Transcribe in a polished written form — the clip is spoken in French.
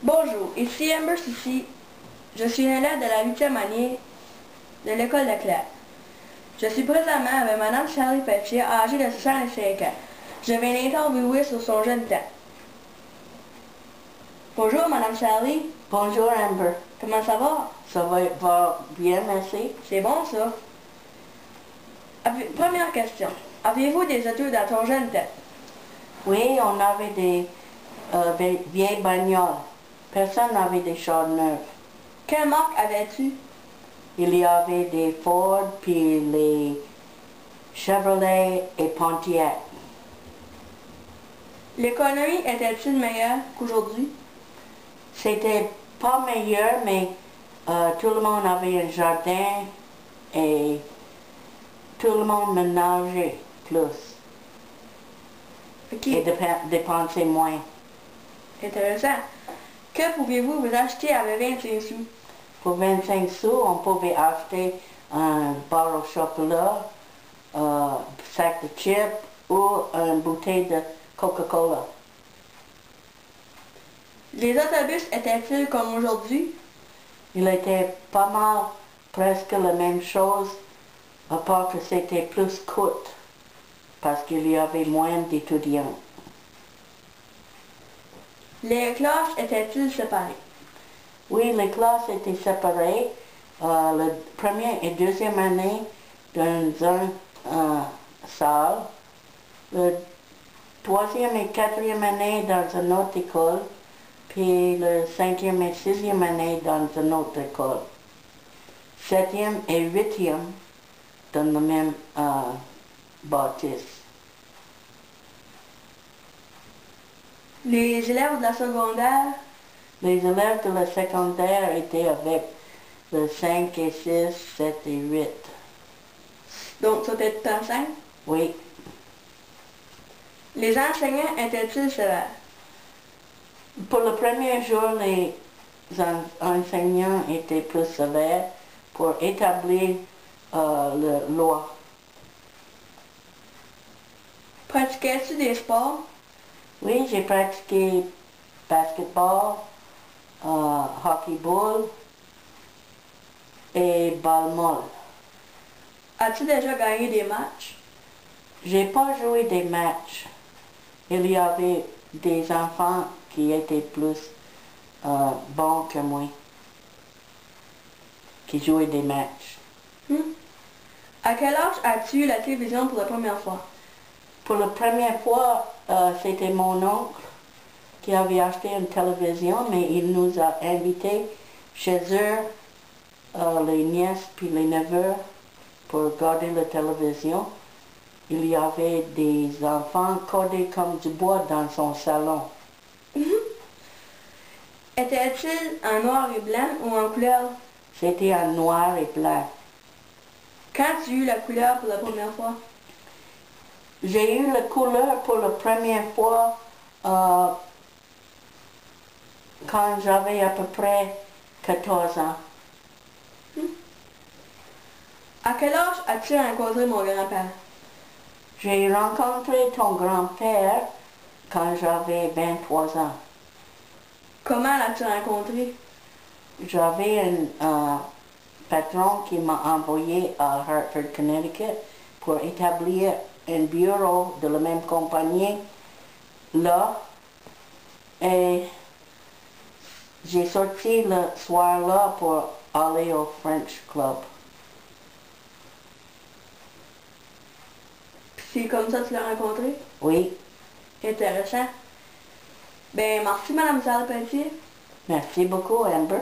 Bonjour, ici Amber Sissi. Je suis une élève de la 8e année de l'école de Claire. Je suis présentement avec Mme Charlie Pelletier, âgée de 65 ans. Je viens l'interviewer sur son jeune temps. Bonjour Mme Charlie. Bonjour Amber. Comment ça va? Ça va bien, merci. C'est bon ça. Première question. Aviez-vous des autos dans ton jeune temps? Oui, on avait des vieilles bagnoles. Personne n'avait des chars neufs. Quelle marque avais-tu? Il y avait des Ford, puis les Chevrolet et Pontiac. L'économie était-il meilleure qu'aujourd'hui? C'était pas meilleur, mais tout le monde avait un jardin et tout le monde ménageait plus. Okay. Et dépensait moins. Intéressant. Que pouviez-vous vous acheter avec 25 sous? Pour 25 sous, on pouvait acheter un bar au chocolat, un sac de chips ou une bouteille de Coca-Cola. Les autobus étaient-ils comme aujourd'hui? Il était pas mal, presque la même chose, à part que c'était plus court, parce qu'il y avait moins d'étudiants. Les classes étaient-ils séparées? Oui, les classes étaient séparées, la première et deuxième année dans une salle, la troisième et quatrième année dans une autre école, puis la cinquième et sixième année dans une autre école. Septième et huitième dans le même bâtisse. Les élèves de la secondaire? Les élèves de la secondaire étaient avec le 5 et 6, 7 et 8. Donc, ça était tout en 5? Oui. Les enseignants étaient-ils sévères? Pour le premier jour, les enseignants étaient plus sévères pour établir la loi. Pratiquais-tu des sports? Oui, j'ai pratiqué basketball, hockey-ball et balle molle. As-tu déjà gagné des matchs? J'ai pas joué des matchs. Il y avait des enfants qui étaient plus bons que moi, qui jouaient des matchs. À quel âge as-tu eu la télévision pour la première fois? Pour la première fois, c'était mon oncle qui avait acheté une télévision, mais il nous a invités chez eux, les nièces puis les neveux, pour regarder la télévision. Il y avait des enfants codés comme du bois dans son salon. Était-il en noir et blanc ou en couleur? C'était en noir et blanc. Quand tu as eu la couleur pour la première fois? J'ai eu la couleur pour la première fois quand j'avais à peu près 14 ans. À quel âge as-tu rencontré mon grand-père? J'ai rencontré ton grand-père quand j'avais 23 ans. Comment l'as-tu rencontré? J'avais un patron qui m'a envoyé à Hartford, Connecticut pour établir un bureau de la même compagnie là. Et j'ai sorti le soir-là pour aller au French Club. C'est comme ça que tu l'as rencontré? Oui. Intéressant. Ben, merci Mme Charles Pelletier. Merci beaucoup, Amber.